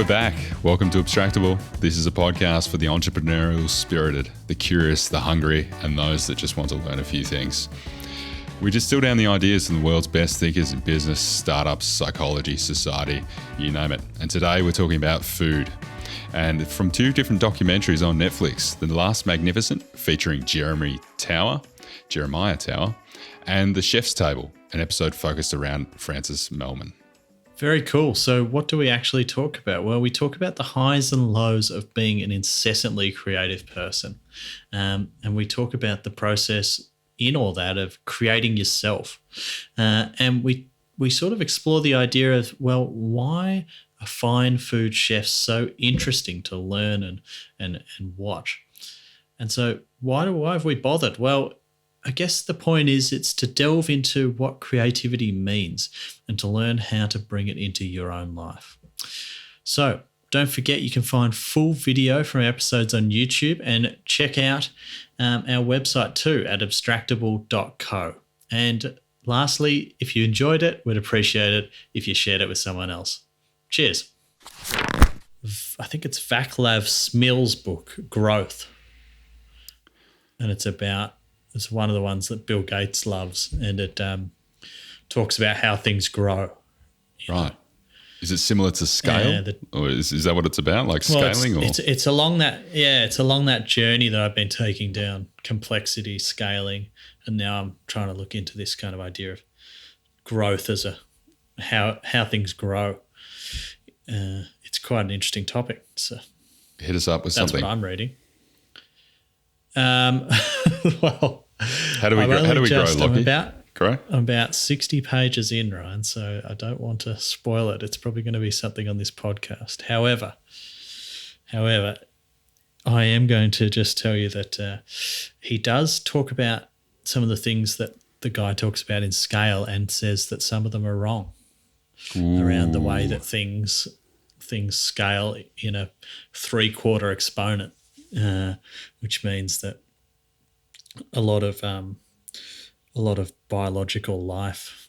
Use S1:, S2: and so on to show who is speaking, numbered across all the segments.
S1: back. Welcome to Abstractable. This is a podcast for the entrepreneurial spirited, the curious, the hungry, and those that just want to learn a few things. We distill down the ideas from the world's best thinkers in business, startups, psychology, society, you name it. And today we're talking about food. And from two different documentaries on Netflix, The Last Magnificent, featuring Jeremiah Tower, and The Chef's Table, an episode focused around Francis Mallmann.
S2: Very cool. So what do we actually talk about? Well, we talk about the highs and lows of being an incessantly creative person. And we talk about the process in all that of creating yourself. And we sort of explore the idea of, well, why are fine food chefs so interesting to learn and watch? And so why have we bothered? Well, I guess the point is it's to delve into what creativity means and to learn how to bring it into your own life. So don't forget you can find full video from episodes on YouTube and check out our website too at abstractable.co. And lastly, if you enjoyed it, we'd appreciate it if you shared it with someone else. Cheers. I think it's Vaclav Smil's book, Growth. And it's one of the ones that Bill Gates loves, and it talks about how things grow.
S1: Right. Is it similar to scale, or is that what it's about, like scaling?
S2: It's along that journey that I've been taking down, complexity, scaling, and now I'm trying to look into this kind of idea of growth as how things grow. It's quite an interesting topic. So
S1: hit us up with
S2: that's
S1: something.
S2: That's what I'm reading. Well,
S1: how do we grow, Lockie?
S2: I'm about 60 pages in, Ryan, so I don't want to spoil it. It's probably going to be something on this podcast. However, I am going to just tell you that he does talk about some of the things that the guy talks about in scale and says that some of them are wrong. Ooh. Around the way that things scale in a 3/4 exponent, which means that a lot of biological life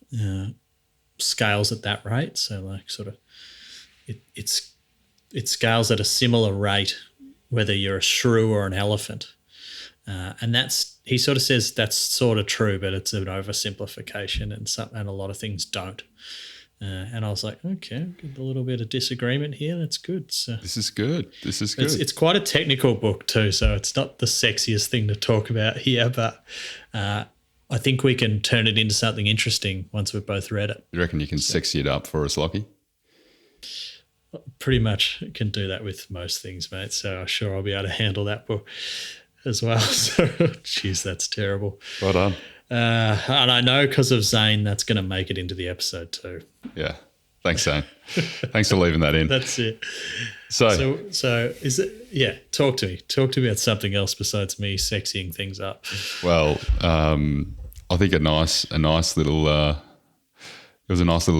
S2: scales at that rate. So like sort of it scales at a similar rate whether you're a shrew or an elephant. And he sort of says that's sort of true, but it's an oversimplification and a lot of things don't. And I was like, okay, a little bit of disagreement here. That's good. So
S1: This is good.
S2: It's quite a technical book too, so it's not the sexiest thing to talk about here, but I think we can turn it into something interesting once we've both read it.
S1: You reckon you can sexy it up for us, Lockie?
S2: Pretty much can do that with most things, mate. So I'm sure I'll be able to handle that book as well. So, geez, that's terrible.
S1: Well done.
S2: And I know because of Zane, that's going to make it into the episode too.
S1: Yeah. Thanks, Zane. Thanks for leaving that in.
S2: That's it.
S1: So
S2: is it? Yeah. Talk to me. Talk to me about something else besides me sexying things up.
S1: Well, I think it was a nice little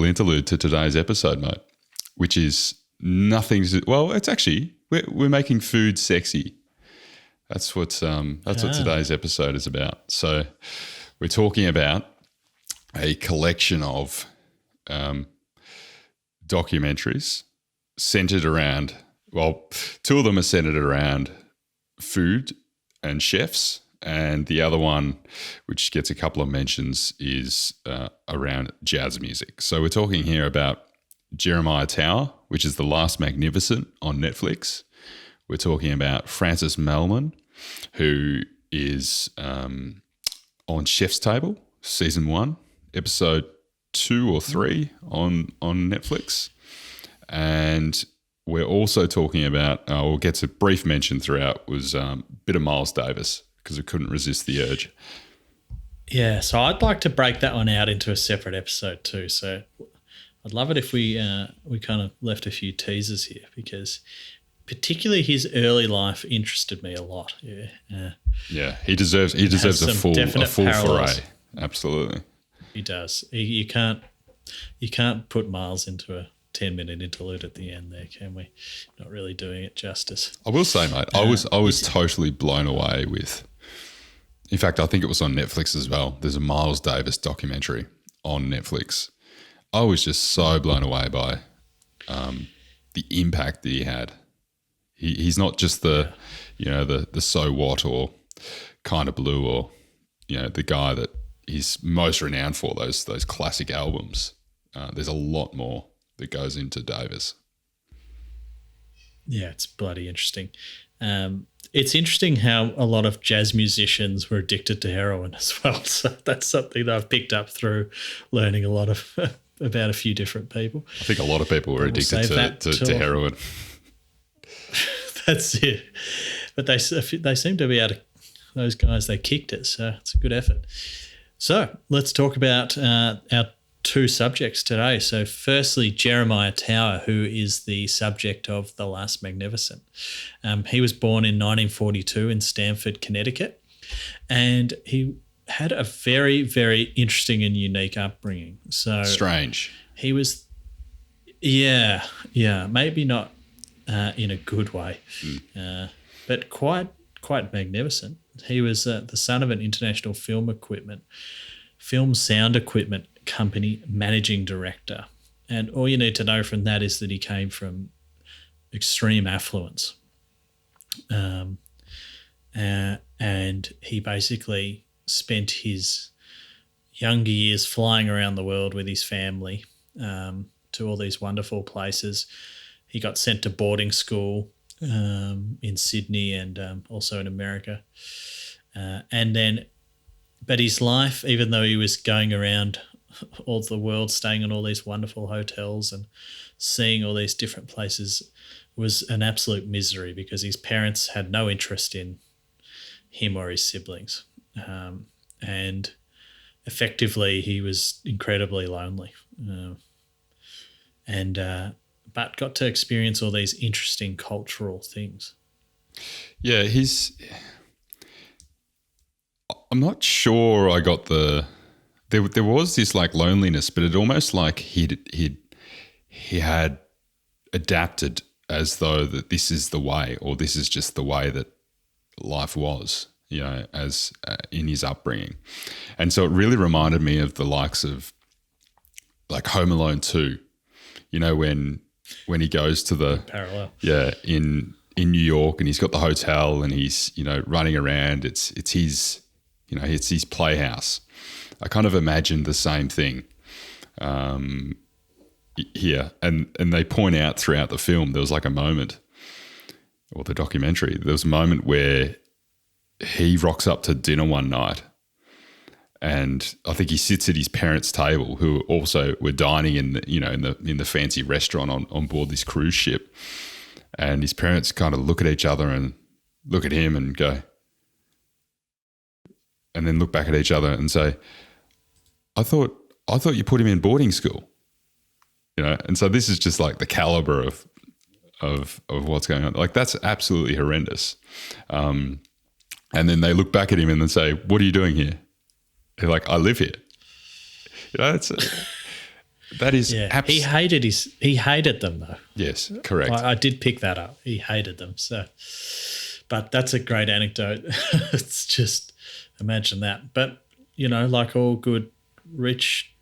S1: interlude to today's episode, mate. Which is it's actually we're making food sexy. That's what today's episode is about. So we're talking about a collection of documentaries centered around, two of them are centered around food and chefs, and the other one, which gets a couple of mentions, is around jazz music. So we're talking here about Jeremiah Tower, which is The Last Magnificent on Netflix. We're talking about Francis Mallmann, who is on Chef's Table, Season 1, Episode 2 or 3 on Netflix. And we're also talking about, we'll get to brief mention throughout, was a bit of Miles Davis, because we couldn't resist the urge.
S2: Yeah, so I'd like to break that one out into a separate episode too. So I'd love it if we kind of left a few teasers here, because particularly his early life interested me a lot.
S1: Yeah, he deserves a full foray. Absolutely,
S2: he does. You can't put Miles into a 10-minute interlude at the end there, can we? Not really doing it justice.
S1: I will say, mate, I was totally blown away with. In fact, I think it was on Netflix as well. There's a Miles Davis documentary on Netflix. I was just so blown away by the the impact that he had. He's not just the so what or kind of blue or the guy that he's most renowned for, those classic albums. There's a lot more that goes into Davis.
S2: Yeah, it's bloody interesting. It's interesting how a lot of jazz musicians were addicted to heroin as well. So that's something that I've picked up through learning a lot of about a few different people.
S1: I think a lot of people were addicted to heroin.
S2: That's it. But they seem to be able to, those guys, they kicked it. So it's a good effort. So let's talk about our two subjects today. So firstly, Jeremiah Tower, who is the subject of The Last Magnificent. He was born in 1942 in Stamford, Connecticut, and he had a very, very interesting and unique upbringing. So
S1: strange.
S2: He was, maybe not in a good way, but quite magnificent. He was the son of an international film sound equipment company managing director. And all you need to know from that is that he came from extreme affluence. And he basically spent his younger years flying around the world with his family to all these wonderful places. He got sent to boarding school in Sydney and also in America. But his life, even though he was going around all the world, staying in all these wonderful hotels and seeing all these different places, was an absolute misery because his parents had no interest in him or his siblings. And effectively, he was incredibly lonely. But got to experience all these interesting cultural things.
S1: Yeah, I'm not sure I got there was this like loneliness, but it almost like he had adapted as though that this is the way, or this is just the way that life was, as in his upbringing. And so it really reminded me of the likes of like Home Alone 2, when he goes to the
S2: parallel.
S1: Yeah, in New York, and he's got the hotel and he's, running around. It's his, it's his playhouse. I kind of imagined the same thing here. And they point out throughout the film, there was like a moment, or the documentary, there was a moment where he rocks up to dinner one night, and I think he sits at his parents' table, who also were dining in the fancy restaurant on board this cruise ship. And his parents kind of look at each other and look at him and go, and then look back at each other and say, I thought you put him in boarding school, And so this is just like the caliber of what's going on. Like, that's absolutely horrendous. And then they look back at him and then say, what are you doing here? They're like, I live here. That is
S2: he hated them though.
S1: Yes, correct.
S2: I did pick that up. He hated them. So, but that's a great anecdote. It's just, imagine that. But like all good rich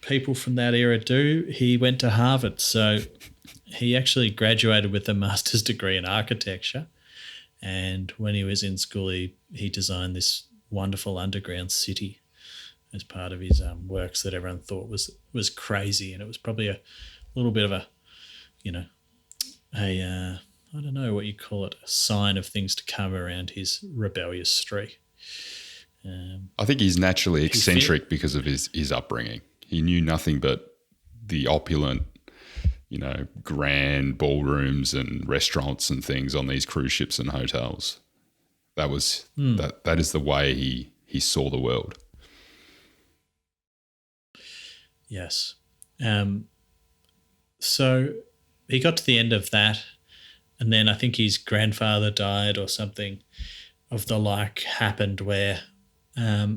S2: people from that era do, he went to Harvard. So he actually graduated with a master's degree in architecture. And when he was in school, he designed this wonderful underground city as part of his works that everyone thought was crazy. And it was probably a little bit of a I don't know what you call it, a sign of things to come around his rebellious streak.
S1: I think he's naturally eccentric because of his upbringing. He knew nothing but the opulent, grand ballrooms and restaurants and things on these cruise ships and hotels. That was that is the way he saw the world.
S2: Yes. So he got to the end of that, and then I think his grandfather died or something of the like happened, where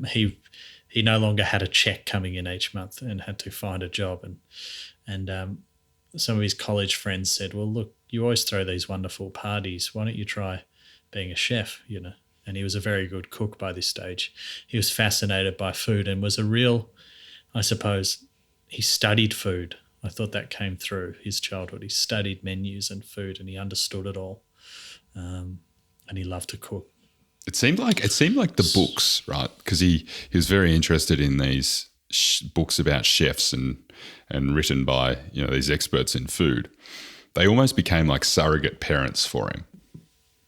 S2: he no longer had a check coming in each month and had to find a job. And some of his college friends said, well, look, you always throw these wonderful parties. Why don't you try being a chef, And he was a very good cook by this stage. He was fascinated by food and was a real, I suppose, he studied food. I thought that came through his childhood. He studied menus and food, and he understood it all, and he loved to cook.
S1: It seemed like the books, right? Because he was very interested in these books about chefs and written by these experts in food. They almost became like surrogate parents for him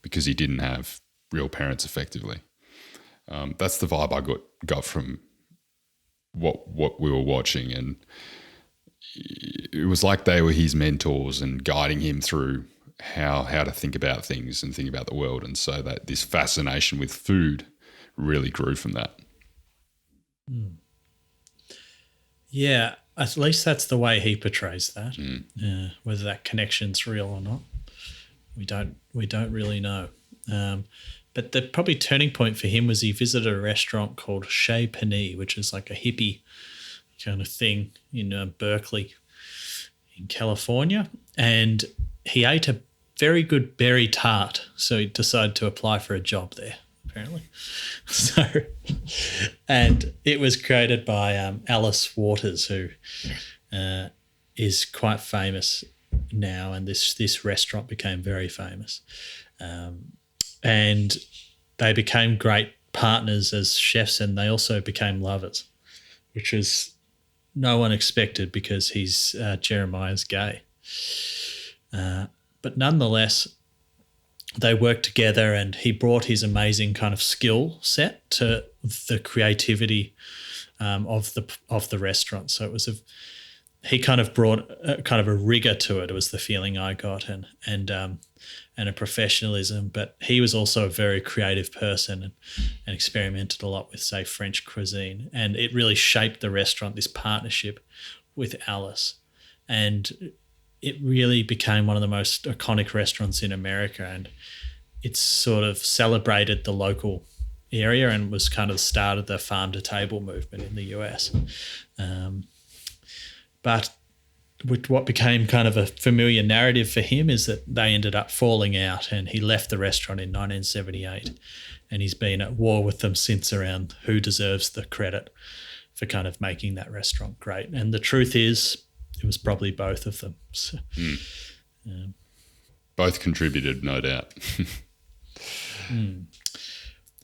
S1: because he didn't have real parents effectively. That's the vibe I got from what we were watching, and it was like they were his mentors and guiding him through how to think about things and think about the world. And so that this fascination with food really grew from that.
S2: Yeah, at least that's the way he portrays that. Whether that connection's real or not, we don't really know. But the probably turning point for him was he visited a restaurant called Chez Panisse, which is like a hippie kind of thing in Berkeley in California. And he ate a very good berry tart, so he decided to apply for a job there, apparently. So, and it was created by Alice Waters, who is quite famous now, and this restaurant became very famous. And they became great partners as chefs, and they also became lovers, which is no one expected because he's Jeremiah's gay. But nonetheless, they worked together, and he brought his amazing kind of skill set to the creativity of the restaurant. So it was he kind of brought a rigor to it. It was the feeling I got, and a professionalism. But he was also a very creative person and experimented a lot with, say, French cuisine. And it really shaped the restaurant, this partnership with Alice. And it really became one of the most iconic restaurants in America. And it sort of celebrated the local area and was kind of the start of the farm-to-table movement in the US. But with what became kind of a familiar narrative for him is that they ended up falling out, and he left the restaurant in 1978, and he's been at war with them since around who deserves the credit for kind of making that restaurant great. And the truth is it was probably both of them. So,
S1: both contributed, no doubt.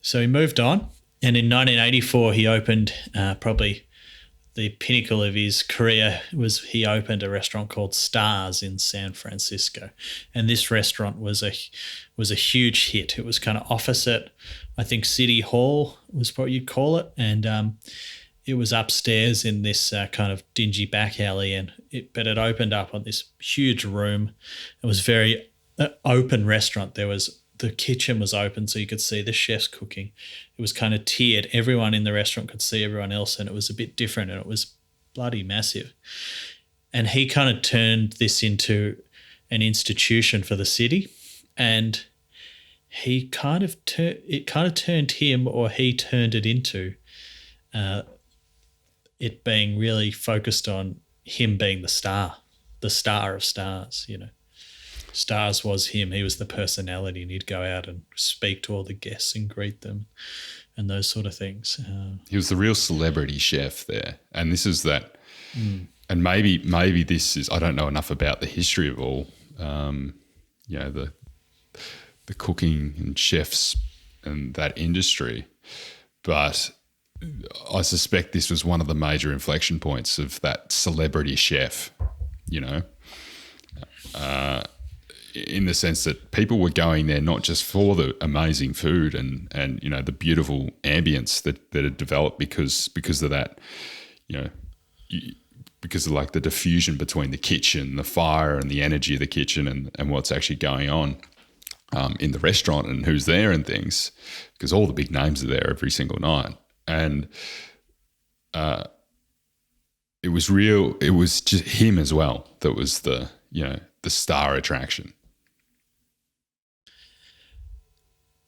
S2: So he moved on, and in 1984 he opened probably the pinnacle of his career was he opened a restaurant called Stars in San Francisco. And this restaurant was a huge hit. It was kind of opposite, I think, City Hall was what you'd call it. And it was upstairs in this kind of dingy back alley. But it opened up on this huge room. It was very open restaurant. The kitchen was open so you could see the chefs cooking. It was kind of tiered. Everyone in the restaurant could see everyone else, and it was a bit different, and it was bloody massive. And he kind of turned this into an institution for the city, and he kind of turned him, or he turned it into it being really focused on him being the star of stars, Stars was him. He was the personality, and he'd go out and speak to all the guests and greet them and those sort of things.
S1: He was the real celebrity chef there. And this is that, and maybe this is, I don't know enough about the history of all, the cooking and chefs and that industry, but I suspect this was one of the major inflection points of that celebrity chef, in the sense that people were going there not just for the amazing food and the beautiful ambience that had developed because of that, because of like the diffusion between the kitchen, the fire and the energy of the kitchen and what's actually going on in the restaurant and who's there and things, because all the big names are there every single night. And it was just him as well that was the star attraction.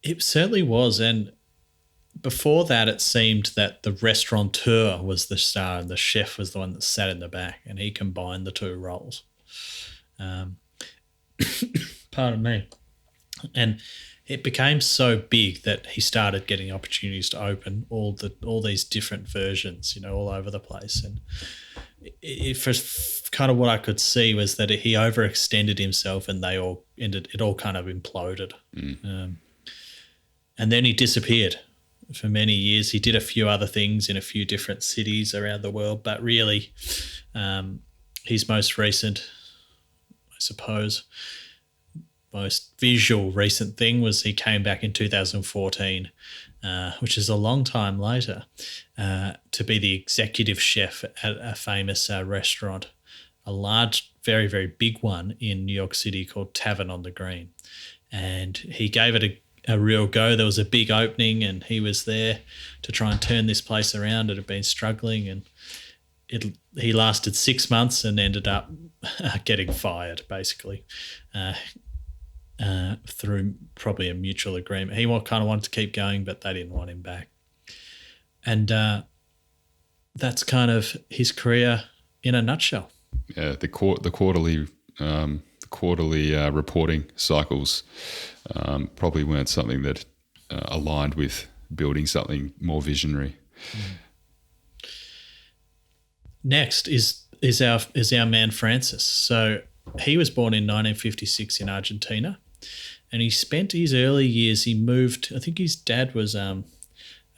S2: It certainly was. And before that, it seemed that the restaurateur was the star and the chef was the one that sat in the back, and he combined the two roles. Pardon me. And it became so big that he started getting opportunities to open all these different versions, all over the place. for kind of what I could see was that he overextended himself, and it all kind of imploded. And then he disappeared for many years. He did a few other things in a few different cities around the world, but really his most recent, I suppose, most visual recent thing was he came back in 2014, which is a long time later, to be the executive chef at a famous restaurant, a large, very, very big one in New York City called Tavern on the Green. And he gave it a real go. There was a big opening, and he was there to try and turn this place around. It had been struggling, and he lasted 6 months and ended up getting fired, basically, through probably a mutual agreement. He kind of wanted to keep going, but they didn't want him back. And that's kind of his career in a nutshell.
S1: Yeah, the quarterly reporting cycles probably weren't something that aligned with building something more visionary.
S2: Next is our man Francis. So he was born in 1956 in Argentina, and he spent his early years. He moved. I think his dad was a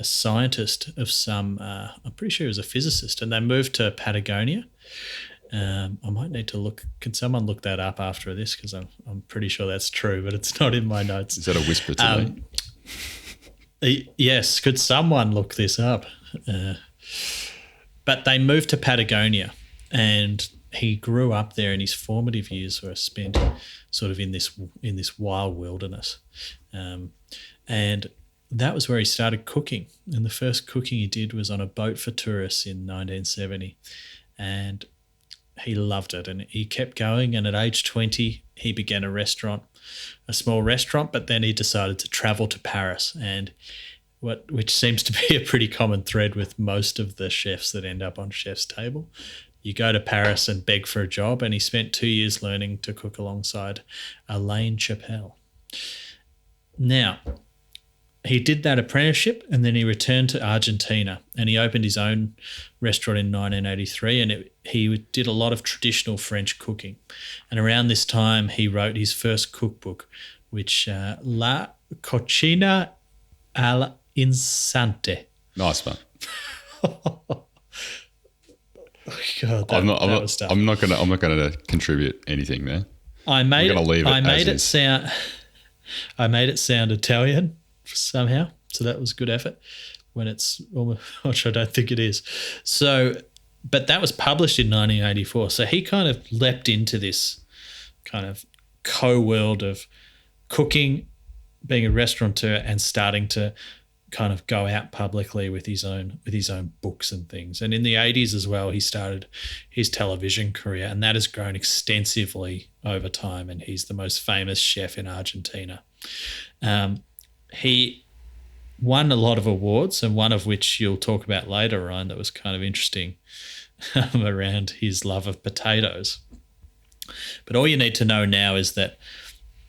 S2: scientist of some. I'm pretty sure he was a physicist, and they moved to Patagonia. I might need to look. Can someone look that up after this? Because I'm pretty sure that's true, but it's not in my notes.
S1: Is that a whisper to
S2: me? Yes. Could someone look this up? But they moved to Patagonia, and he grew up there, and his formative years were spent sort of in this wild wilderness, and that was where he started cooking. And the first cooking he did was on a boat for tourists in 1970, and he loved it, and he kept going. And at age 20, he began a small restaurant, but then he decided to travel to Paris, and which seems to be a pretty common thread with most of the chefs that end up on Chef's Table. You go to Paris and beg for a job, and he spent 2 years learning to cook alongside Alain Chapelle. Now, he did that apprenticeship, and then he returned to Argentina, and he opened his own restaurant in 1983, and he did a lot of traditional French cooking. And around this time, he wrote his first cookbook, which La Cocina al Insante.
S1: Nice one.
S2: God,
S1: I'm not gonna contribute anything there.
S2: I made it sound Italian somehow, so that was good effort. When it's almost, which I don't think it is. So, but that was published in 1984. So he kind of leapt into this kind of co-world of cooking, being a restaurateur, and starting to kind of go out publicly with his own books and things. And in the 80s as well, he started his television career, and that has grown extensively over time, and he's the most famous chef in Argentina. He won a lot of awards, and one of which you'll talk about later, Ryan, that was kind of interesting around his love of potatoes. But all you need to know now is that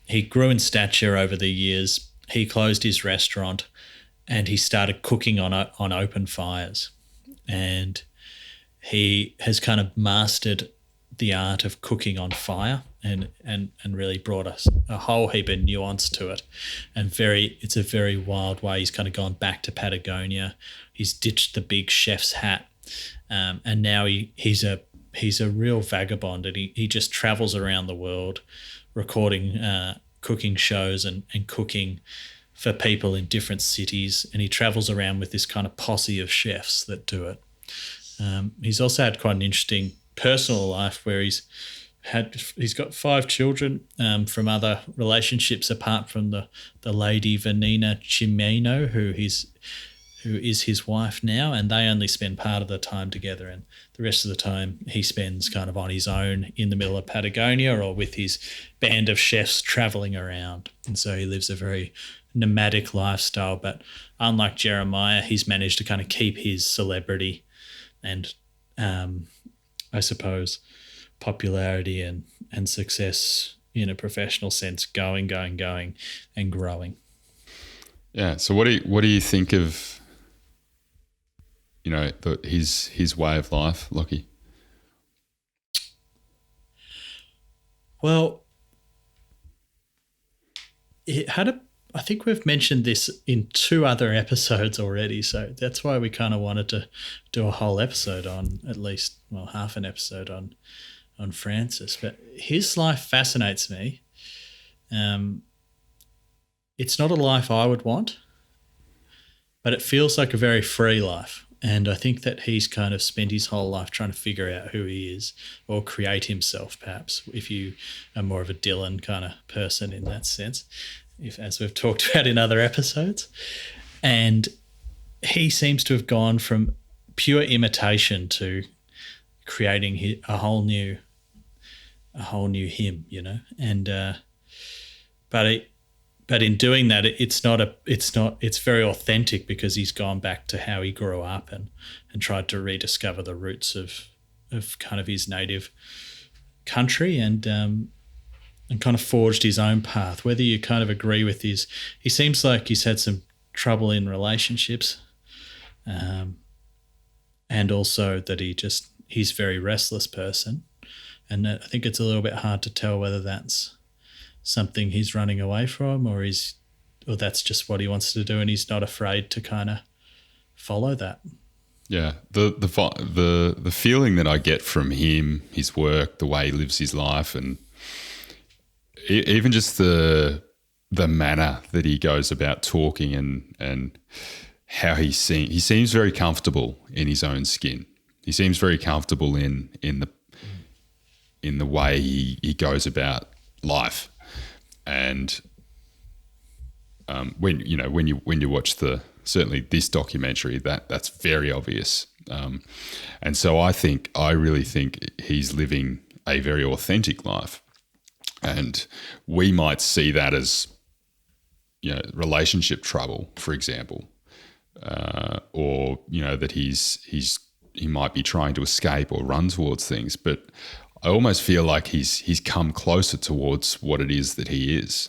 S2: he grew in stature over the years. He closed his restaurant, and he started cooking on open fires. And he has kind of mastered the art of cooking on fire, and really brought us a whole heap of nuance to it. And it's a very wild way. He's kind of gone back to Patagonia. He's ditched the big chef's hat. And now he's a real vagabond, and he just travels around the world recording cooking shows and cooking for people in different cities. And he travels around with this kind of posse of chefs that do it. He's also had quite an interesting personal life where he's got 5 children from other relationships apart from the lady Vanina Chimeno, who is his wife now, and they only spend part of the time together, and the rest of the time he spends kind of on his own in the middle of Patagonia or with his band of chefs traveling around. And so he lives a very nomadic lifestyle, but unlike Jeremiah, he's managed to kind of keep his celebrity and I suppose popularity and success in a professional sense going and growing.
S1: Yeah. So what do you think of his way of life, Lockie?
S2: Well, I think we've mentioned this in 2 other episodes already, so that's why we kind of wanted to do a whole episode on, at least, well, half an episode on Francis. But his life fascinates me. It's not a life I would want, but it feels like a very free life. And I think that he's kind of spent his whole life trying to figure out who he is, or create himself, perhaps, if you are more of a Dylan kind of person in that sense, as we've talked about in other episodes. And he seems to have gone from pure imitation to creating a whole new him, you know. And but in doing that, it's very authentic, because he's gone back to how he grew up and tried to rediscover the roots of kind of his native country, and kind of forged his own path. Whether you kind of agree with he seems like he's had some trouble in relationships, and also that he's a very restless person, and I think it's a little bit hard to tell whether that's something he's running away from, or that's just what he wants to do, and he's not afraid to kind of follow that.
S1: Yeah, the feeling that I get from him, his work, the way he lives his life, and even just the manner that he goes about talking, and how he seems very comfortable in his own skin. He seems very comfortable in the way he goes about life. And when you watch certainly this documentary, that's very obvious. And so I really think he's living a very authentic life, and we might see that as, you know, relationship trouble, for example, or, you know, that he might be trying to escape or run towards things, but I almost feel like he's come closer towards what it is that he is,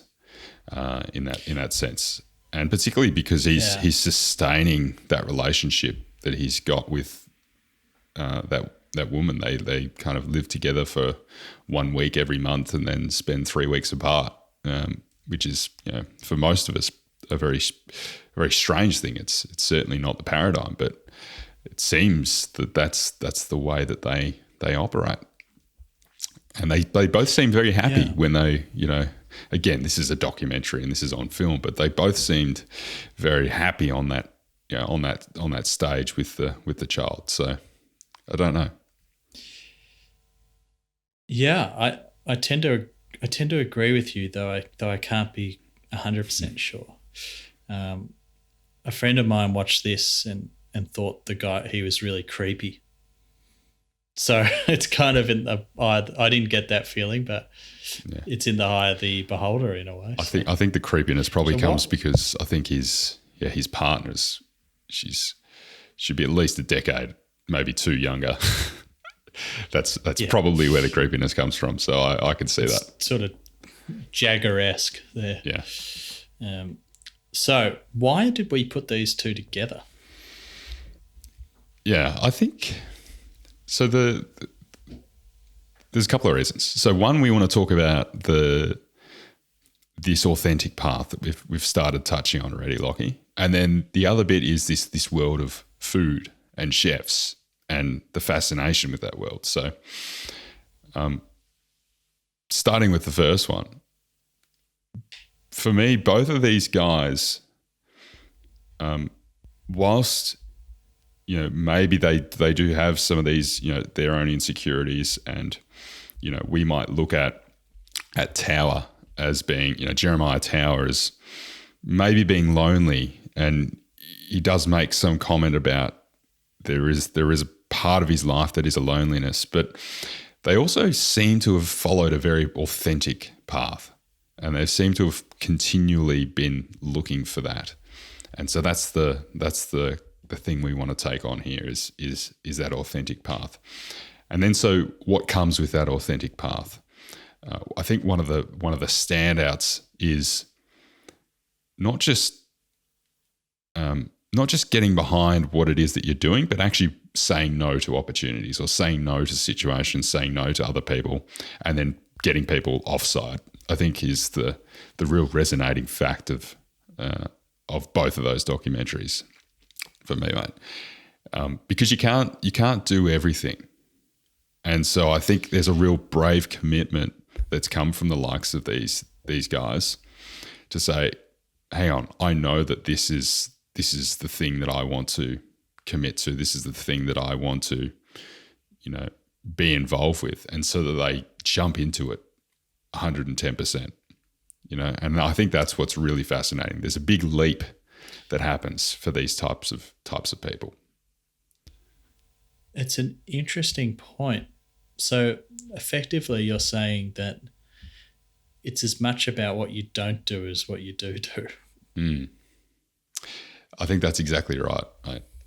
S1: in that sense, and particularly because he's sustaining that relationship that he's got with that woman. They kind of live together for 1 week every month, and then spend 3 weeks apart, which is, you know, for most of us a very, very strange thing. It's certainly not the paradigm, but it seems that's the way that they operate. And they both seem very happy when they, you know, again, this is a documentary and this is on film, but they both seemed very happy on that, you know, on that stage with the child. So I don't know.
S2: Yeah, I tend to agree with you, though I can't be 100% sure. A friend of mine watched this and thought he was really creepy. So it's kind of in the eye. I didn't get that feeling, but it's in the eye of the beholder in a way.
S1: I think the creepiness probably comes because I think his partners, should be at least a decade, maybe 2 younger. that's probably where the creepiness comes from. So I can see that.
S2: Sort of Jagger-esque there.
S1: Yeah.
S2: So why did we put these 2 together?
S1: Yeah, I think so. There's a couple of reasons. So one, we want to talk about this authentic path that we've started touching on already, Lockie. And then the other bit is this world of food and chefs and the fascination with that world. So starting with the first one, for me, both of these guys, whilst, you know, maybe they do have some of these, you know, their own insecurities, and, you know, we might look at Tower as being, you know, Jeremiah Tower as maybe being lonely, and he does make some comment about there is a part of his life that is a loneliness, but they also seem to have followed a very authentic path, and they seem to have continually been looking for that. And so that's the thing we want to take on here is that authentic path. And then so what comes with that authentic path? I think one of the standouts is not just getting behind what it is that you're doing, but actually saying no to opportunities, or saying no to situations, saying no to other people, and then getting people offside, I think, is the real resonating fact of both of those documentaries for me, mate. Because you can't do everything. And so I think there's a real brave commitment that's come from the likes of these guys to say, hang on, I know that this is the thing that I want to commit to. This is the thing that I want to, be involved with. And so that they jump into it 110%, and I think that's what's really fascinating. There's a big leap that happens for these types of people.
S2: It's an interesting point. So effectively you're saying that it's as much about what you don't do as what you do.
S1: I think that's exactly right.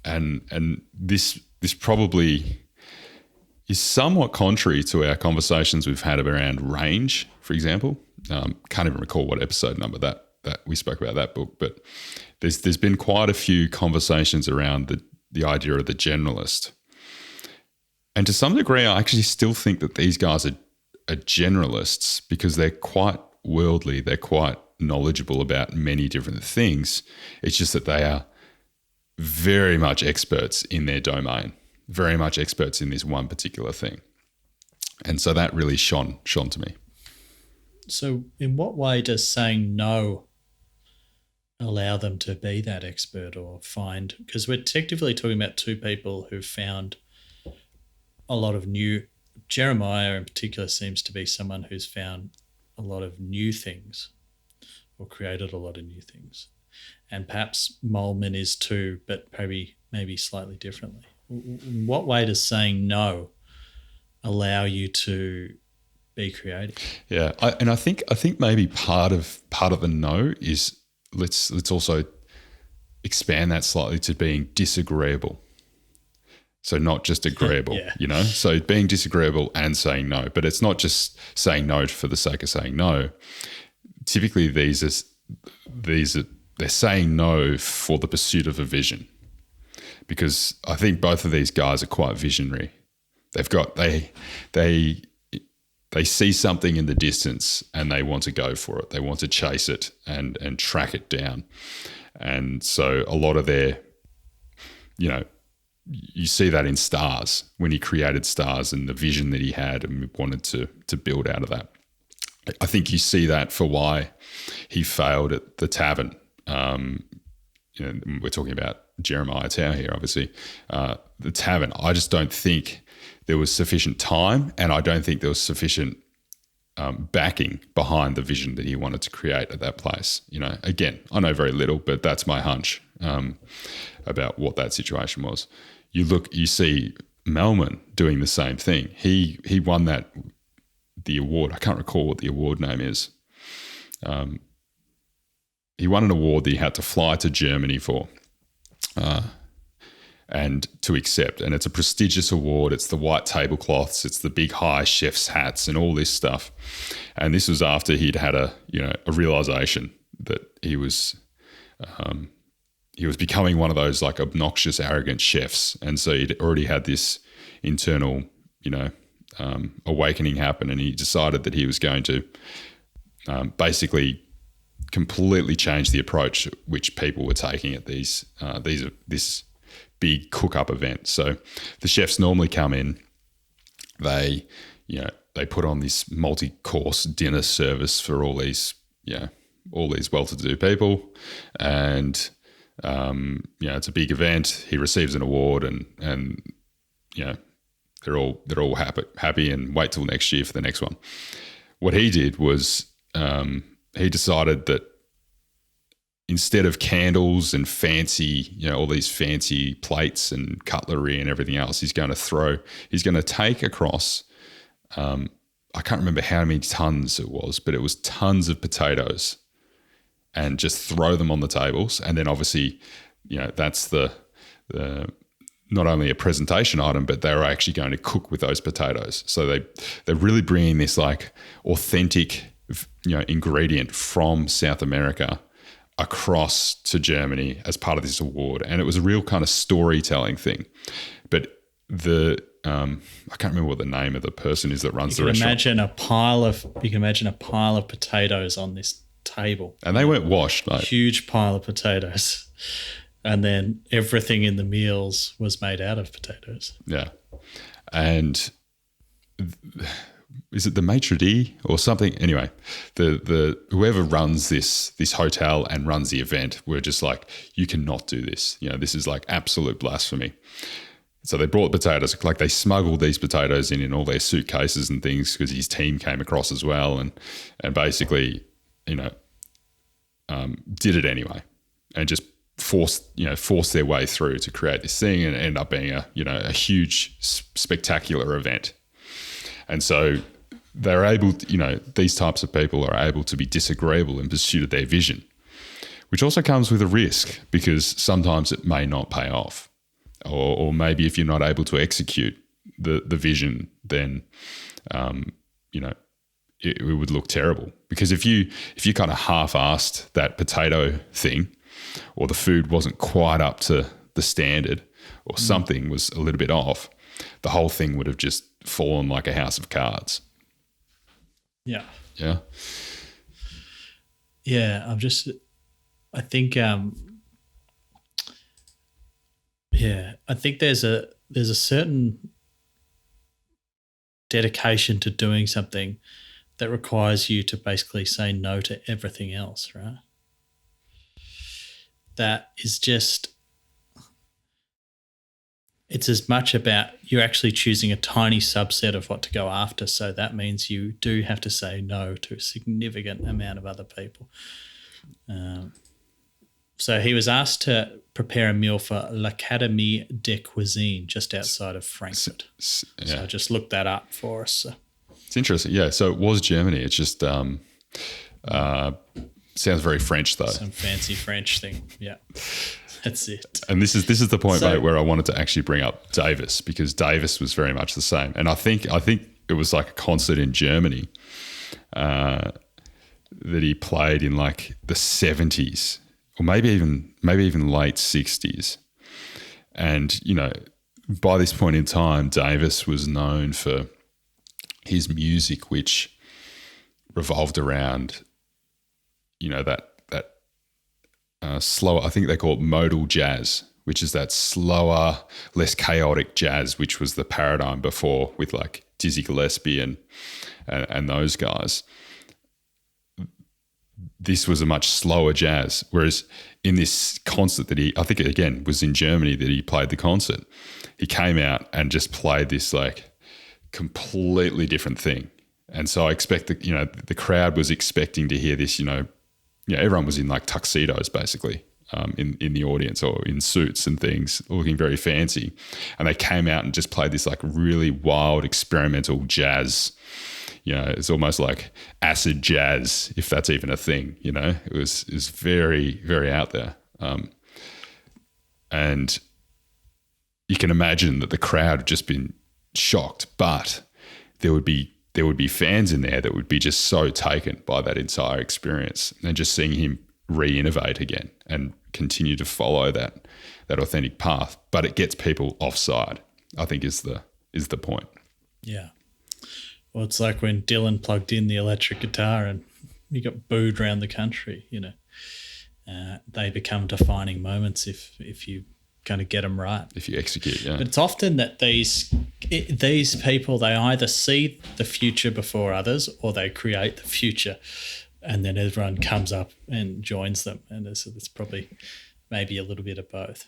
S1: And this probably is somewhat contrary to our conversations we've had around range, for example. Can't even recall what episode number that we spoke about that book, but there's been quite a few conversations around the idea of the generalist. And to some degree, I actually still think that these guys are generalists because they're quite worldly, they're quite knowledgeable about many different things. It's just that they are very much experts in their domain, very much experts in this one particular thing. And so that really shone to me.
S2: So in what way does saying no allow them to be that expert or find, because we're technically talking about two people who've found a lot of new, Jeremiah in particular seems to be someone who's found a lot of new things or created a lot of new things. And perhaps Mallmann is too, but maybe slightly differently. In what way does saying no allow you to be creative?
S1: Yeah, I think maybe part of the no is let's also expand that slightly to being disagreeable. So not just agreeable,
S2: Yeah.
S1: So being disagreeable and saying no, but it's not just saying no for the sake of saying no. Typically, they're saying no for the pursuit of a vision, because I think both of these guys are quite visionary. They see something in the distance and they want to go for it. They want to chase it and track it down. And so a lot of their, you see that in Stars, when he created Stars and the vision that he had and wanted to build out of that. I think you see that for why he failed at the tavern. We're talking about Jeremiah Tower here, obviously. The tavern, I just don't think there was sufficient time, and I don't think there was sufficient backing behind the vision that he wanted to create at that place. Again, I know very little, but that's my hunch about what that situation was. You see Mallmann doing the same thing. He won the award. I can't recall what the award name is. He won an award that he had to fly to Germany for and to accept. And it's a prestigious award. It's the white tablecloths. It's the big high chef's hats and all this stuff. And this was after he'd had a realization that he was becoming one of those like obnoxious, arrogant chefs. And so he'd already had this internal, awakening happen, and he decided that he was going to basically completely change the approach which people were taking at this big cook-up event. So the chefs normally come in, they put on this multi-course dinner service for all these well-to-do people, and it's a big event. He receives an award, and they're all happy and wait till next year for the next one. What he did was he decided that instead of candles and fancy, all these fancy plates and cutlery and everything else, he's going to take across, I can't remember how many tons it was, but it was tons of potatoes, and just throw them on the tables. And then obviously, that's the not only a presentation item, but they're actually going to cook with those potatoes. So they're really bringing this like authentic, ingredient from South America across to Germany as part of this award. And it was a real kind of storytelling thing. But I can't remember what the name of the person is that runs the
S2: You can
S1: restaurant.
S2: imagine a pile of potatoes on this table.
S1: And they weren't washed, mate.
S2: Huge pile of potatoes. And then everything in the meals was made out of potatoes.
S1: Yeah. And is it the maitre d' or something? Anyway, the whoever runs this hotel and runs the event were just like, you cannot do this. You know, this is like absolute blasphemy. So they brought potatoes, like they smuggled these potatoes in all their suitcases and things because his team came across as well, and basically, you know, did it anyway, and just forced their way through to create this thing, and end up being a huge spectacular event. And so they're able to, these types of people are able to be disagreeable in pursuit of their vision, which also comes with a risk because sometimes it may not pay off. Or maybe if you're not able to execute the vision, then, it would look terrible. Because if you kind of half-assed that potato thing, or the food wasn't quite up to the standard, or something was a little bit off, the whole thing would have just fallen like a house of cards.
S2: Yeah.
S1: Yeah.
S2: Yeah. I think there's a certain dedication to doing something that requires you to basically say no to everything else, right? That is just, it's as much about you're actually choosing a tiny subset of what to go after. So that means you do have to say no to a significant amount of other people. So he was asked to prepare a meal for l'Académie de Cuisine just outside of Frankfurt.
S1: Yeah.
S2: So I just looked that up for us.
S1: It's interesting. Yeah. So it was Germany. It's just sounds very French though.
S2: Some fancy French thing. Yeah. That's it.
S1: And this is the point, mate, where I wanted to actually bring up Davis, because Davis was very much the same. And I think it was like a concert in Germany that he played in like the 70s. Or maybe even late 60s. And, by this point in time, Davis was known for his music, which revolved around, that slower, I think they call it modal jazz, which is that slower, less chaotic jazz, which was the paradigm before with like Dizzy Gillespie and those guys. This was a much slower jazz. Whereas in this concert that I think again was in Germany that he played the concert, he came out and just played this like completely different thing. And so I expect that, the crowd was expecting to hear this, everyone was in like tuxedos basically in the audience, or in suits and things, looking very fancy. And they came out and just played this like really wild experimental jazz. It's almost like acid jazz, if that's even a thing. It was very, very out there, and you can imagine that the crowd had just been shocked. But there would be fans in there that would be just so taken by that entire experience, and just seeing him re-innovate again and continue to follow that authentic path. But it gets people offside, I think, is the point.
S2: Yeah. Well, it's like when Dylan plugged in the electric guitar and he got booed around the country, they become defining moments if you kind of get them right.
S1: If you execute, yeah.
S2: But it's often that these people, they either see the future before others, or they create the future, and then everyone comes up and joins them. And it's probably maybe a little bit of both.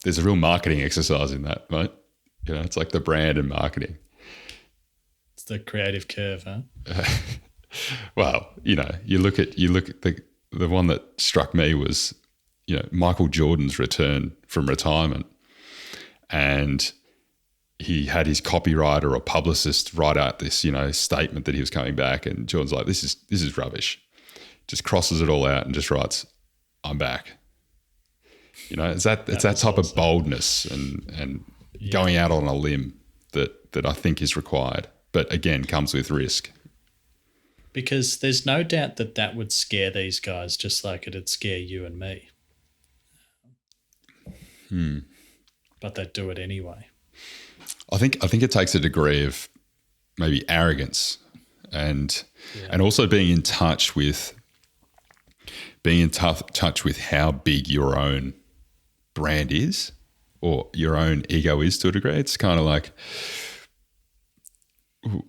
S1: There's a real marketing exercise in that, right? It's like the brand and marketing.
S2: The creative curve, huh?
S1: Well, you look at the one that struck me was, Michael Jordan's return from retirement, and he had his copywriter or publicist write out this, statement that he was coming back, and Jordan's like, this is rubbish. Just crosses it all out and just writes, "I'm back." It's that type of boldness and going out on a limb that I think is required. But again, comes with risk.
S2: Because there's no doubt that would scare these guys just like it'd scare you and me. But they'd do it anyway.
S1: I think it takes a degree of maybe arrogance and also being in touch with how big your own brand is or your own ego is to a degree. It's kind of like,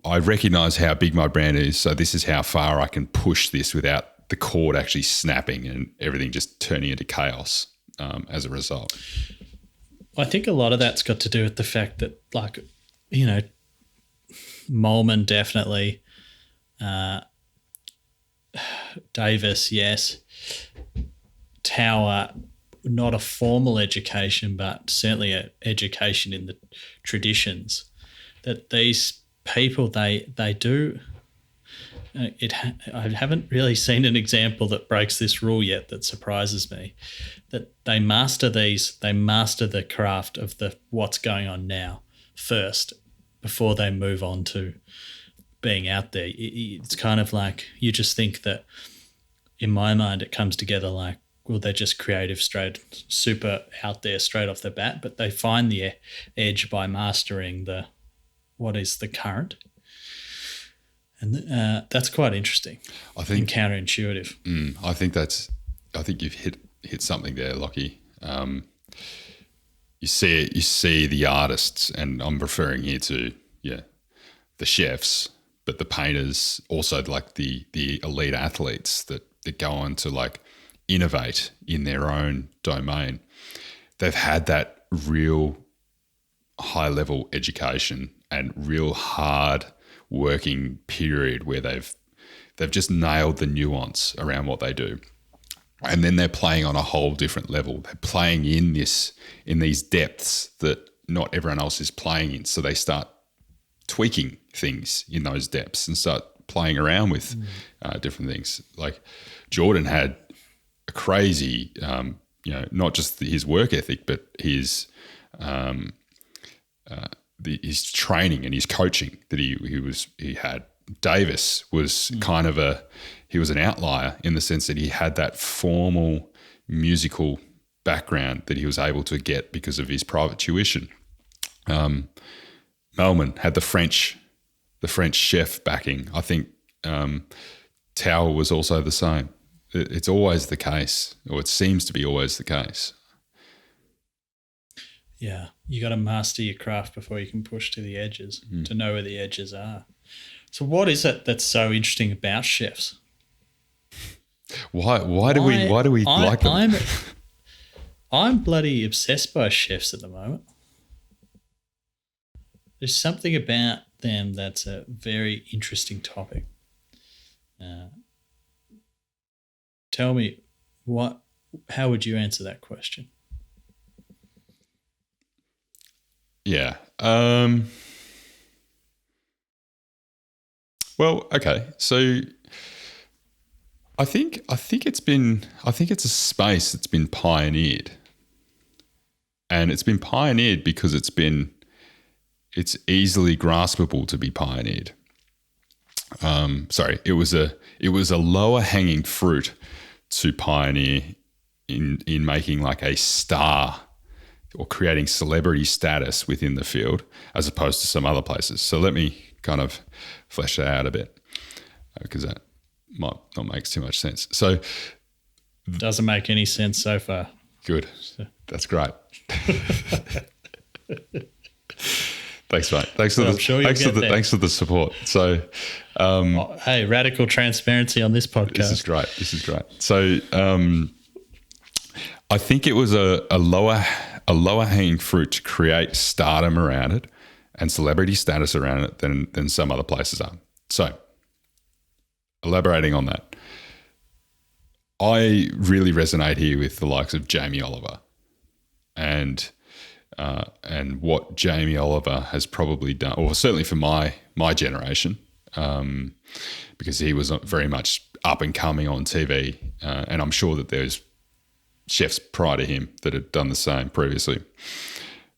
S1: I recognize how big my brand is, so this is how far I can push this without the cord actually snapping and everything just turning into chaos as a result.
S2: I think a lot of that's got to do with the fact that, like, you know, Mallmann definitely, Davis, yes, Tower, not a formal education, but certainly an education in the traditions, that these people, they do. I haven't really seen an example that breaks this rule yet that surprises me, that they master the craft of what's going on now first before they move on to being out there. It's kind of like, you just think that, in my mind, it comes together like, well, they're just creative, straight, super out there straight off the bat, but they find the edge by mastering what is the current. And that's quite interesting. I think counterintuitive.
S1: I think you've hit something there, Lockie. You see the artists, and I'm referring here to the chefs, but the painters, also like the elite athletes that go on to like innovate in their own domain. They've had that real high level education and real hard working period where they've just nailed the nuance around what they do. And then they're playing on a whole different level. They're playing in these depths that not everyone else is playing in. So they start tweaking things in those depths and start playing around with different things. Like Jordan had a crazy, not just his work ethic, but his training and his coaching that he had. Davis was kind of he was an outlier in the sense that he had that formal musical background that he was able to get because of his private tuition. Mallmann had the French chef backing. I think Tower was also the same. It's always the case, or it seems to be always the case.
S2: Yeah, you got to master your craft before you can push to the edges, to know where the edges are. So what is it that's so interesting about chefs?
S1: Why do we like them?
S2: I'm bloody obsessed by chefs at the moment. There's something about them that's a very interesting topic. Tell me, how would you answer that question?
S1: Yeah. Well, okay. So I think it's a space that's been pioneered. And it's been pioneered because it's easily graspable to be pioneered. It was a lower hanging fruit to pioneer in making like a star or creating celebrity status within the field as opposed to some other places. So let me kind of flesh that out a bit because that might not make too much sense. So
S2: doesn't make any sense so far.
S1: Good. That's great. Thanks, mate. Thanks for the support. So,
S2: hey, radical transparency on this podcast.
S1: This is great. So, I think it was a lower hanging fruit to create stardom around it and celebrity status around it than some other places are. So, elaborating on that, I really resonate here with the likes of Jamie Oliver and what Jamie Oliver has probably done, or certainly for my generation, because he was very much up and coming on TV, and I'm sure that there's chefs prior to him that had done the same previously,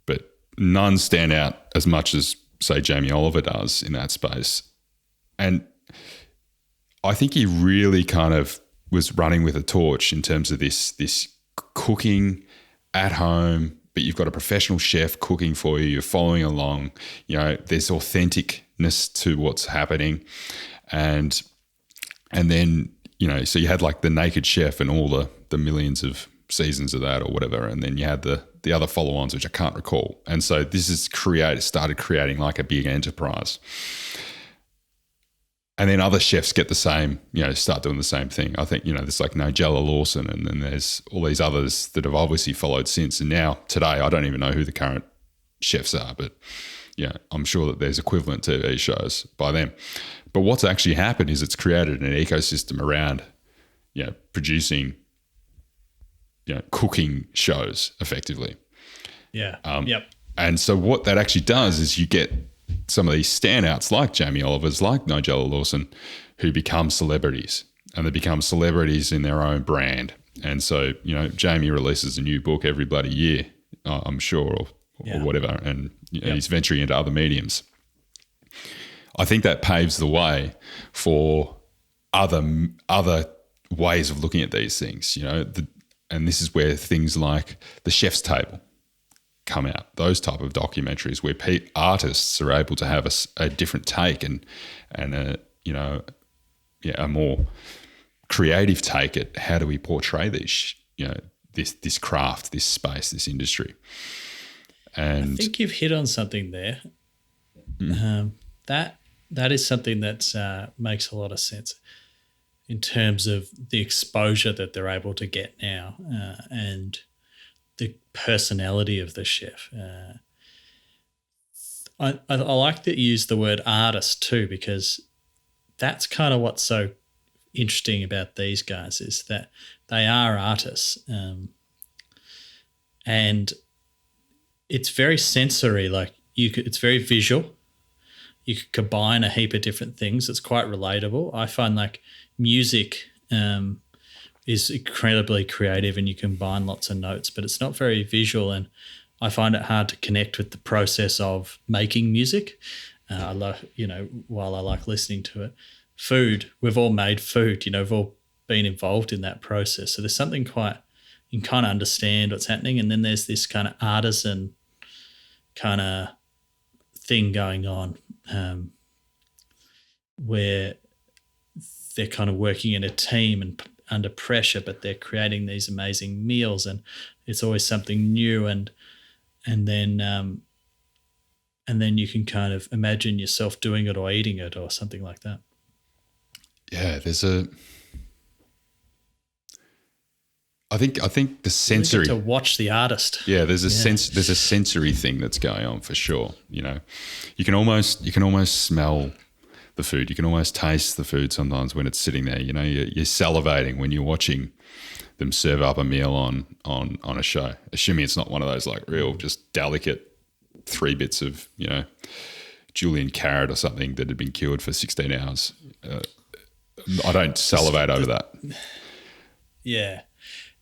S1: but none stand out as much as, say, Jamie Oliver does in that space. And I think he really kind of was running with a torch in terms of this cooking at home, but you've got a professional chef cooking for you. You're following along. There's authenticness to what's happening, and then so you had like the Naked Chef and all the millions of seasons of that or whatever, and then you had the other follow-ons which I can't recall. And so this is started creating like a big enterprise. And then other chefs get the same, start doing the same thing. I think, there's like Nigella Lawson, and then there's all these others that have obviously followed since. And now today, I don't even know who the current chefs are, but I'm sure that there's equivalent TV shows by them. But what's actually happened is it's created an ecosystem around, producing, cooking shows effectively.
S2: Yeah. Yep.
S1: And so what that actually does is you get some of these standouts like Jamie Oliver's, like Nigella Lawson, who become celebrities, and they become celebrities in their own brand. And so, Jamie releases a new book every bloody year, I'm sure, or whatever, and he's venturing into other mediums. I think that paves the way for other ways of looking at these things, and this is where things like The Chef's Table come out, those type of documentaries where artists are able to have a different take and a more creative take at how do we portray these, this craft, this space, this industry. And
S2: I think you've hit on something there. That is something that makes a lot of sense in terms of the exposure that they're able to get now, and the personality of the chef. I like that you use the word artist too, because that's kind of what's so interesting about these guys, is that they are artists, and it's very sensory. Like it's very visual. You could combine a heap of different things. It's quite relatable. I find like music is incredibly creative, and you combine lots of notes, but it's not very visual, and I find it hard to connect with the process of making music. I love, while I like listening to it. Food, we've all made food, we've all been involved in that process. So there's something you can kind of understand what's happening, and then there's this kind of artisan kind of thing going on, where they're kind of working in a team and under pressure, but they're creating these amazing meals, and it's always something new, and then you can kind of imagine yourself doing it or eating it or something like that.
S1: Yeah, I think the sensory,
S2: you get to watch the artist.
S1: Yeah, there's a sensory thing that's going on for sure. You can almost smell the food. You can almost taste the food sometimes when it's sitting there. You're salivating when you're watching them serve up a meal on a show, assuming it's not one of those like real just delicate 3 bits of Julian carrot or something that had been cured for 16 hours. I don't salivate over that.
S2: Yeah,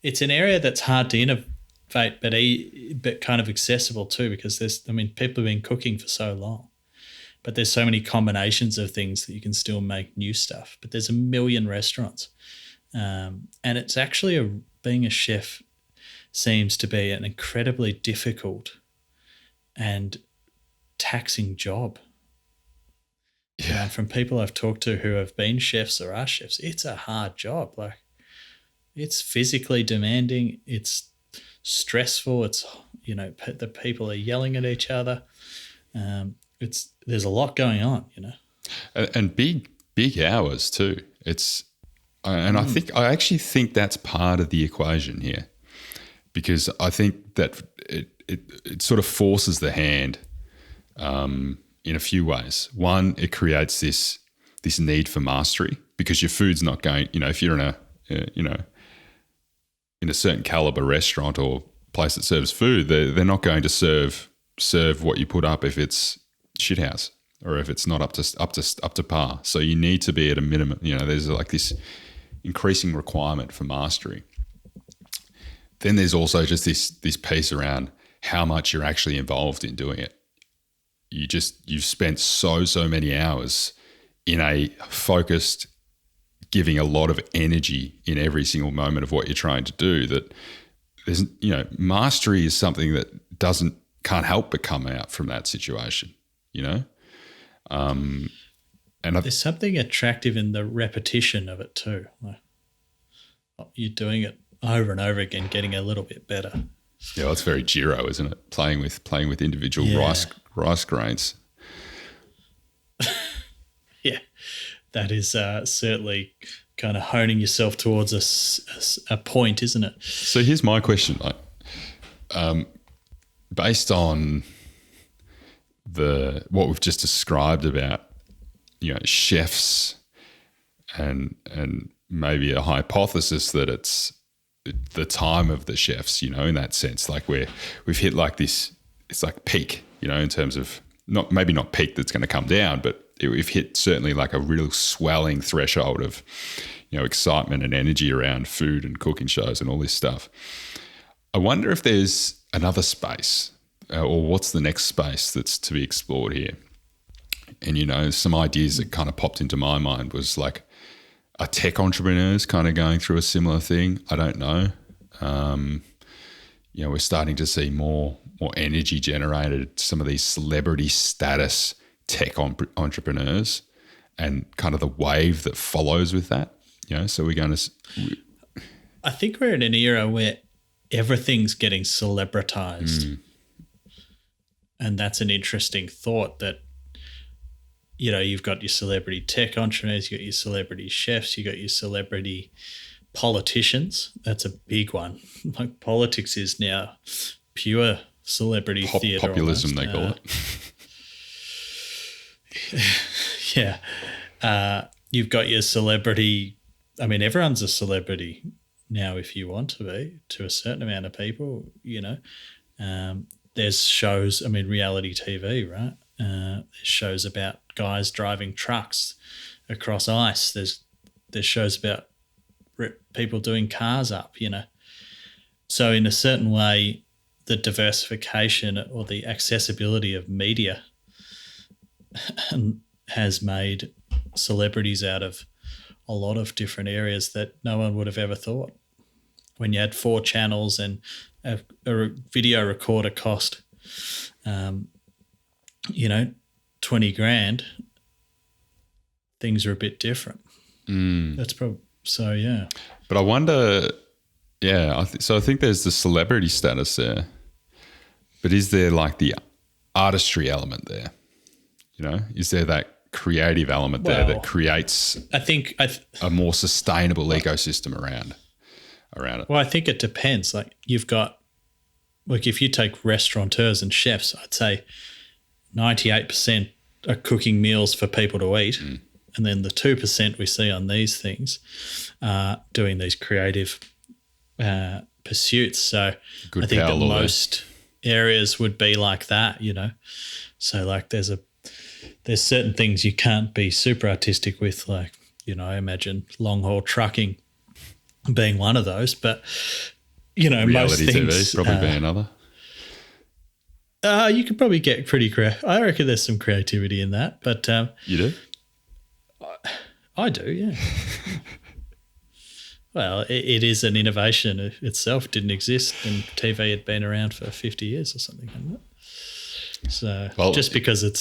S2: it's an area that's hard to innovate, but kind of accessible too, because people have been cooking for so long. But there's so many combinations of things that you can still make new stuff. But there's a million restaurants. And it's actually being a chef seems to be an incredibly difficult and taxing job.
S1: Yeah.
S2: From people I've talked to who have been chefs or are chefs, it's a hard job. Like, it's physically demanding. It's stressful. It's, the people are yelling at each other. There's a lot going on,
S1: and big hours too. I actually think that's part of the equation here, because I think that it sort of forces the hand in a few ways. One, it creates this need for mastery, because your food's not going. If you're in a certain caliber restaurant or place that serves food, they're not going to serve what you put up if it's shithouse or if it's not up to par. So you need to be at a minimum. There's like this increasing requirement for mastery. Then there's also just this piece around how much you're actually involved in doing it. You've spent so many hours in a focused, giving a lot of energy in every single moment of what you're trying to do, that there's, mastery is something that can't help but come out from that situation, and
S2: there's something attractive in the repetition of it too. Like you're doing it over and over again, getting a little bit better.
S1: Yeah, well, it's very Giro, isn't it? Playing with individual rice grains.
S2: Yeah, that is certainly kind of honing yourself towards a point, isn't it?
S1: So here's my question, based on what we've just described about, chefs and maybe a hypothesis that it's the time of the chefs, in that sense, like we've hit like this, it's like peak, in terms of maybe not peak that's going to come down, but we've hit certainly like a real swelling threshold of, excitement and energy around food and cooking shows and all this stuff. I wonder if there's another space or what's the next space that's to be explored here. And, some ideas that kind of popped into my mind was like, are tech entrepreneurs kind of going through a similar thing? I don't know. We're starting to see more energy generated, some of these celebrity status tech entrepreneurs and kind of the wave that follows with that. So we're going to...
S2: I think we're in an era where everything's getting celebritized. And that's an interesting thought that, you've got your celebrity tech entrepreneurs, you've got your celebrity chefs, you've got your celebrity politicians. That's a big one. Like politics is now pure celebrity theatre.
S1: Populism, they call
S2: it. Yeah. You've got your celebrity. I mean, everyone's a celebrity now if you want to be, to a certain amount of people, There's shows, reality TV, right? There's shows about guys driving trucks across ice. There's shows about people doing cars up, So in a certain way, the diversification or the accessibility of media has made celebrities out of a lot of different areas that no one would have ever thought. When you had 4 channels and a video recorder cost, $20,000, things are a bit different. That's probably so. Yeah,
S1: but I wonder. Yeah, so I think there's the celebrity status there, but is there like the artistry element there? Is there that creative element there that creates?
S2: I think
S1: a more sustainable ecosystem around it.
S2: Well, I think it depends. Like you've got, if you take restaurateurs and chefs, I'd say 98% are cooking meals for people to eat. And then the 2% we see on these things are doing these creative pursuits. So
S1: Good
S2: I think that
S1: there.
S2: most areas would be like that, So like there's certain things you can't be super artistic with, like, I imagine long haul trucking being one of those, but
S1: reality
S2: most things
S1: TV probably being another.
S2: You could probably get pretty creative. I reckon there's some creativity in that, but
S1: you do?
S2: I do, yeah. Well, it is an innovation itself. Didn't exist, and TV had been around for 50 years or something, hadn't it? So just because it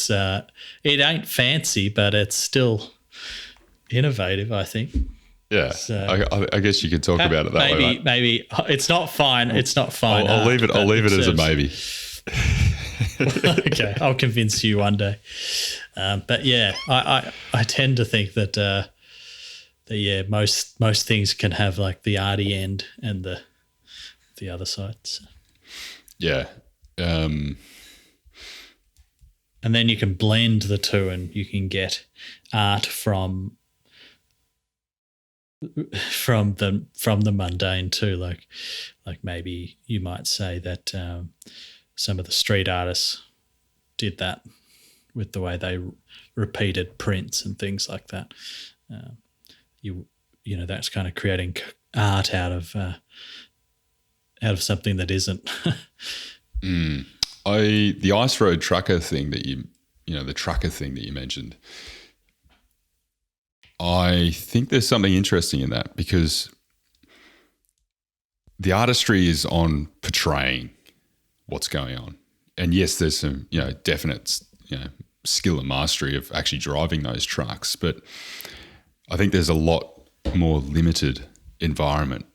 S2: ain't fancy, but it's still innovative, I think.
S1: Yeah, so, I guess you could talk about it that way.
S2: Maybe it's not fine. It's not fine.
S1: I'll leave it. I'll leave it as a maybe.
S2: Okay, I'll convince you one day. But yeah, I tend to think that most things can have like the arty end and the other side. So.
S1: Yeah.
S2: And then you can blend the two, and you can get art from the mundane too. Like maybe you might say that some of the street artists did that with the way they repeated prints and things like that. That's kind of creating art out of something that isn't.
S1: The ice road trucker thing that the trucker thing that you mentioned, I think there's something interesting in that, because the artistry is on portraying what's going on. And yes, there's some, definite, skill and mastery of actually driving those trucks, but I think there's a lot more limited environment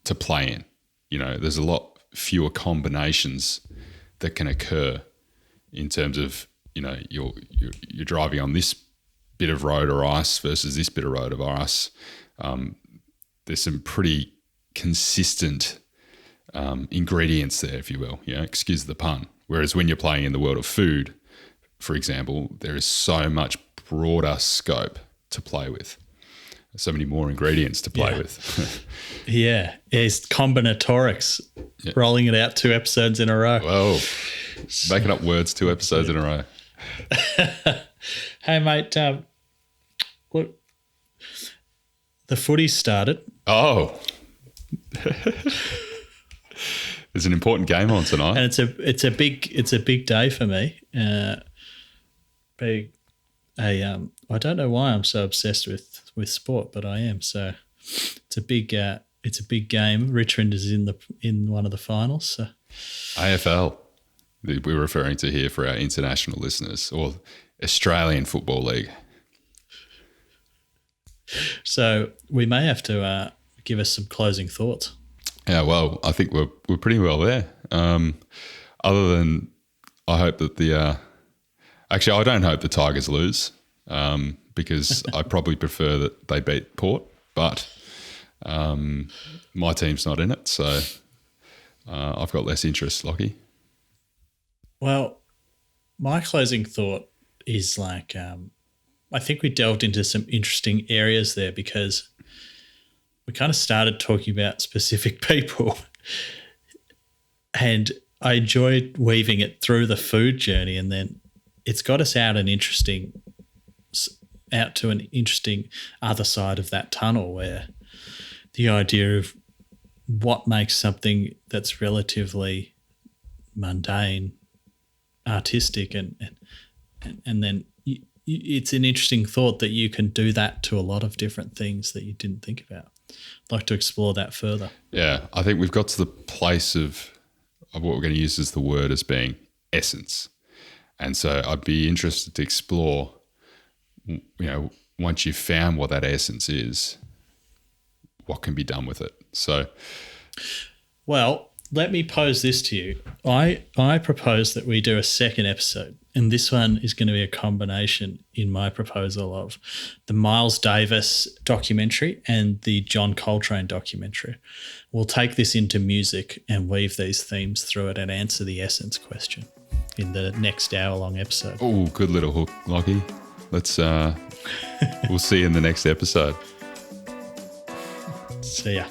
S1: to play in. There's a lot fewer combinations that can occur in terms of, you're driving on this bit of road or ice versus this bit of road of ice. There's some pretty consistent ingredients there, if you will, excuse the pun. Whereas when you're playing in the world of food, for example, there is so much broader scope to play with. So many more ingredients to play with.
S2: Yeah. It's combinatorics, rolling it out 2 episodes in a row.
S1: Whoa. Making up words 2 episodes in a row.
S2: Hey, mate, look, the footy started.
S1: Oh. There's an important game on tonight.
S2: And it's a big day for me. I don't know why I'm so obsessed with sport, but I am. So it's a big game. Richmond is in one of the finals. So.
S1: AFL, we're referring to here for our international listeners, or Australian Football League.
S2: So we may have to give us some closing thoughts.
S1: Yeah, well, I think we're pretty well there. Other than I hope that actually, I don't hope the Tigers lose because I probably prefer that they beat Port, but my team's not in it, so I've got less interest, Lockie.
S2: Well, my closing thought is like I think we delved into some interesting areas there because we kind of started talking about specific people and I enjoyed weaving it through the food journey, and then it's got us out to an interesting other side of that tunnel where the idea of what makes something that's relatively mundane artistic and then it's an interesting thought that you can do that to a lot of different things that you didn't think about. I'd like to explore that further.
S1: Yeah, I think we've got to the place of what we're going to use as the word as being essence. And so I'd be interested to explore, once you've found what that essence is, what can be done with it. So,
S2: well, let me pose this to you. I propose that we do a second episode, and this one is going to be a combination in my proposal of the Miles Davis documentary and the John Coltrane documentary. We'll take this into music and weave these themes through it and answer the essence question in the next hour-long episode.
S1: Oh, good little hook, Lockie. Let's we'll see you in the next episode.
S2: See ya.